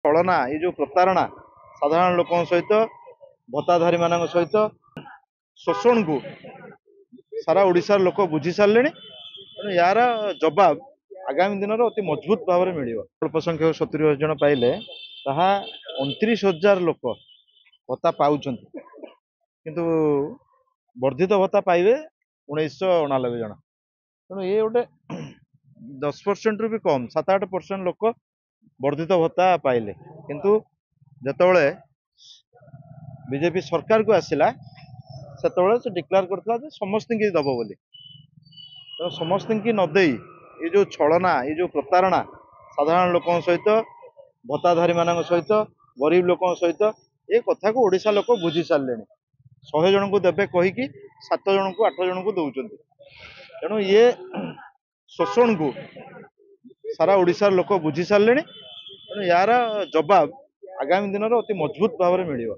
छलना ये जो प्रतारणा साधारण लोक सहित भत्ताधारी मान सहित शोषण को सारा ओडिशार लोक बुझी सारे तेणु यार जवाब आगामी दिन में अति मजबूत भाव में मिल अल्प संख्यक 70 जन पाइले 29,000 लोक भत्ता पाँच किंतु वर्धित भत्ता पाइबे 1999 जन तेणु ये गोटे 10% रु भी कम 7-8% लोक वर्धित भत्ता पाइले किंतु जतबले बीजेपी सरकार को आसिला से डिक्लेयर करता समस्त की दब बोली तो समस्त की नदे ये जो छलना ये जो प्रतारणा साधारण लोक सहित भत्ताधारी मान सहित गरीब लोक सहित ये कथा को ओडिशा लोक बुझी सारे 100 जन को देवे कहीकि 7 जन को 8 जन को दौरान तेणु ये शोषण को सारा ओडिशार लोक बुझी सारे तेणु यार जवाब आगामी दिन में अति मजबूत भाव में मिल।